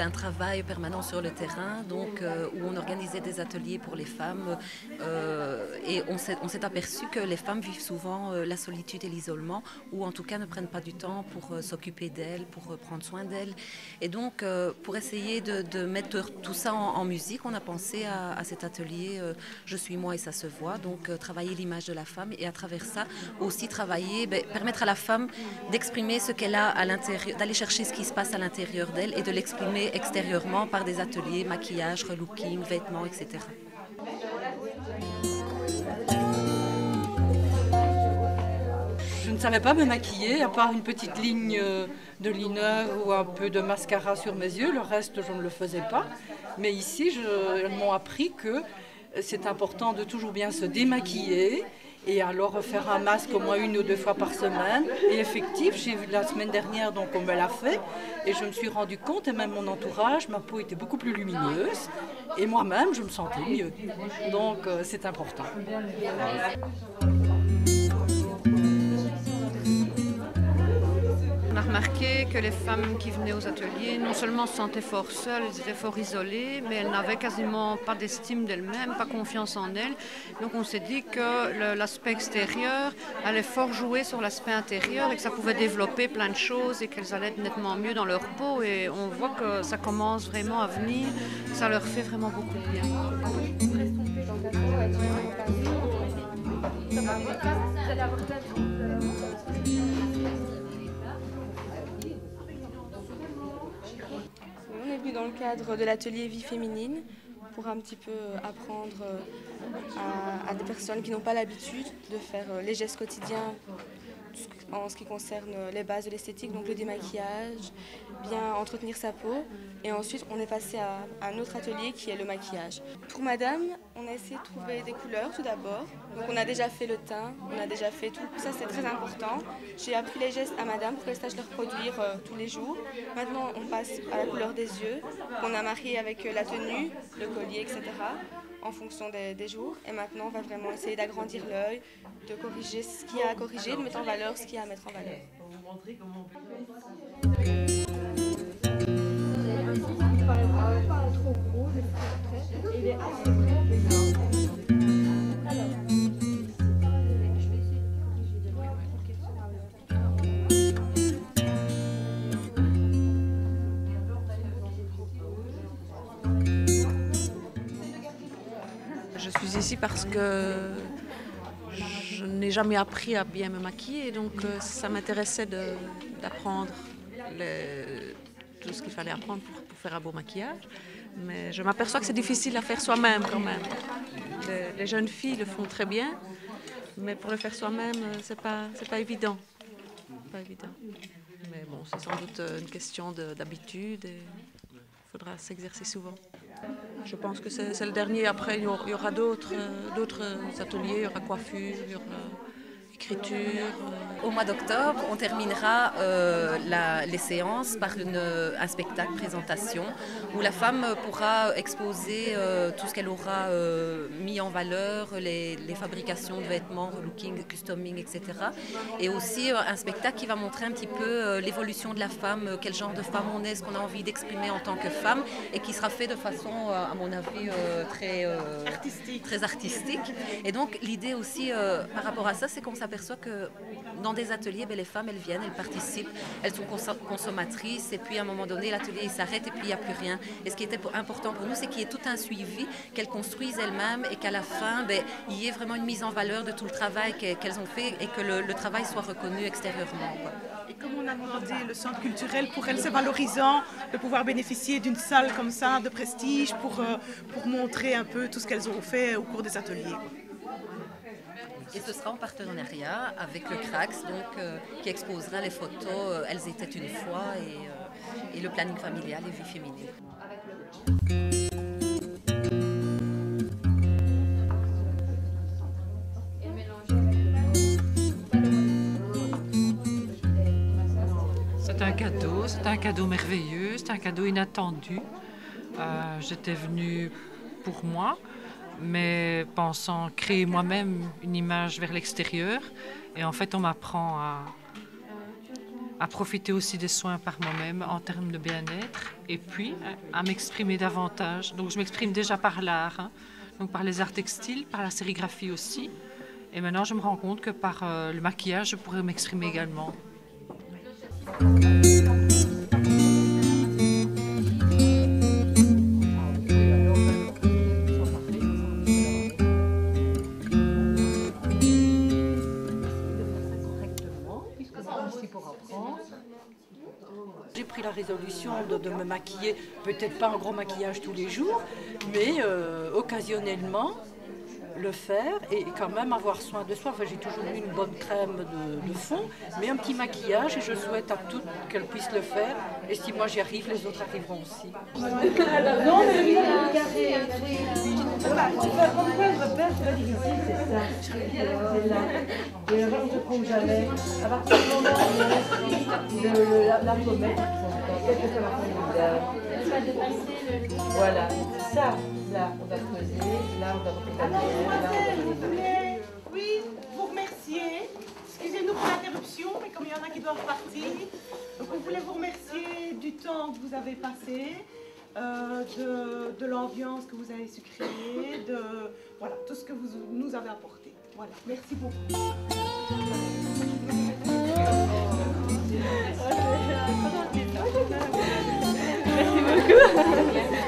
un travail permanent sur le terrain, donc, où on organisait des ateliers pour les femmes. Et on s'est aperçu que les femmes vivent souvent la solitude et l'isolement, ou en tout cas ne prennent pas du temps pour s'occuper d'elles, pour prendre soin d'elles. Et donc, pour essayer de mettre tout ça en musique, on a pensé à cet atelier Je suis moi et ça se voit, donc travailler l'image de la femme et à travers ça aussi travailler, permettre à la femme d'exprimer ce qu'elle a à l'intérieur, d'aller chercher ce qui se passe à l'intérieur d'elle et de l'exprimer extérieurement par des ateliers, maquillage, relooking, vêtements, etc. Je ne savais pas me maquiller, à part une petite ligne de liner ou un peu de mascara sur mes yeux. Le reste, je ne le faisais pas. Mais ici, ils m'ont appris que c'est important de toujours bien se démaquiller et alors faire un masque au moins 1 ou 2 fois par semaine. Et effectivement, j'ai vu la semaine dernière, donc on me l'a fait. Et je me suis rendu compte, et même mon entourage, ma peau était beaucoup plus lumineuse. Et moi-même, je me sentais mieux. Donc, c'est important. On a remarqué que les femmes qui venaient aux ateliers non seulement se sentaient fort seules, elles étaient fort isolées, mais elles n'avaient quasiment pas d'estime d'elles-mêmes, pas confiance en elles. Donc on s'est dit que l'aspect extérieur allait fort jouer sur l'aspect intérieur et que ça pouvait développer plein de choses et qu'elles allaient être nettement mieux dans leur peau. Et on voit que ça commence vraiment à venir, ça leur fait vraiment beaucoup de bien. On est venu dans le cadre de l'atelier Vie féminine pour un petit peu apprendre à des personnes qui n'ont pas l'habitude de faire les gestes quotidiens en ce qui concerne les bases de l'esthétique, donc le démaquillage, bien entretenir sa peau. Et ensuite, on est passé à un autre atelier qui est le maquillage. Pour madame, on a essayé de trouver des couleurs tout d'abord. Donc on a déjà fait le teint, on a déjà fait tout. Ça, c'est très important. J'ai appris les gestes à madame pour qu'elle sache les reproduire tous les jours. Maintenant, on passe à la couleur des yeux, qu'on a marié avec la tenue, le collier, etc. en fonction des jours. Et maintenant, on va vraiment essayer d'agrandir l'œil, de corriger ce qu'il y a à corriger, de mettre en valeur ce qu'il y a à mettre en valeur. Je suis ici parce que je n'ai jamais appris à bien me maquiller, donc ça m'intéressait d'apprendre tout ce qu'il fallait apprendre pour faire un beau maquillage. Mais je m'aperçois que c'est difficile à faire soi-même quand même. Les jeunes filles le font très bien, mais pour le faire soi-même, c'est pas évident. Pas évident. Mais bon, c'est sans doute une question d'habitude et il faudra s'exercer souvent. Je pense que c'est le dernier. Après, il y aura d'autres ateliers, il y aura coiffure, il y aura écriture. Au mois d'octobre, on terminera les séances par un spectacle présentation où la femme pourra exposer tout ce qu'elle aura mis en valeur, les fabrications de vêtements, relooking, customing, etc. Et aussi un spectacle qui va montrer un petit peu l'évolution de la femme, quel genre de femme on est, ce qu'on a envie d'exprimer en tant que femme et qui sera fait de façon, à mon avis, très artistique. Et donc l'idée aussi par rapport à ça, c'est qu'on s'aperçoit que dans des ateliers, les femmes, elles viennent, elles participent, elles sont consommatrices et puis à un moment donné, l'atelier il s'arrête et puis il n'y a plus rien. Et ce qui était important pour nous, c'est qu'il y ait tout un suivi, qu'elles construisent elles-mêmes et qu'à la fin, il y ait vraiment une mise en valeur de tout le travail qu'elles ont fait et que le travail soit reconnu extérieurement, quoi. Et comme on a demandé le centre culturel, pour elles, c'est valorisant de pouvoir bénéficier d'une salle comme ça, de prestige, pour montrer un peu tout ce qu'elles ont fait au cours des ateliers. Et ce sera en partenariat avec le CRAX, qui exposera les photos Elles étaient une fois et le planning familial et vie féminine. C'est un cadeau merveilleux, c'est un cadeau inattendu. J'étais venue pour moi, mais pensant créer moi-même une image vers l'extérieur. Et en fait, on m'apprend à à profiter aussi des soins par moi-même en termes de bien-être et puis à m'exprimer davantage. Donc je m'exprime déjà par l'art, hein, donc par les arts textiles, par la sérigraphie aussi. Et maintenant je me rends compte que par le maquillage, je pourrais m'exprimer également. J'ai pris la résolution de me maquiller, peut-être pas un gros maquillage tous les jours, mais occasionnellement le faire et quand même avoir soin de soi. Enfin, j'ai toujours eu une bonne crème de fond, mais un petit maquillage et je souhaite à toutes qu'elles puissent le faire. Et si moi j'y arrive, les autres arriveront aussi. Non, mais le visage est carré. Voilà, pourquoi je repère, c'est pas difficile, c'est ça. C'est là. Et là, on ne se trompe jamais. À partir du moment où on laisse la pommette, qu'est-ce que ça va faire? Voilà, ça. Là, on va poser, là, on va représenter. Oui, vous remercier. Excusez-nous pour l'interruption, mais comme il y en a qui doivent partir, donc on voulait vous remercier du temps que vous avez passé, de l'ambiance que vous avez su créer, de voilà, tout ce que vous nous avez apporté. Voilà, merci beaucoup. Merci beaucoup.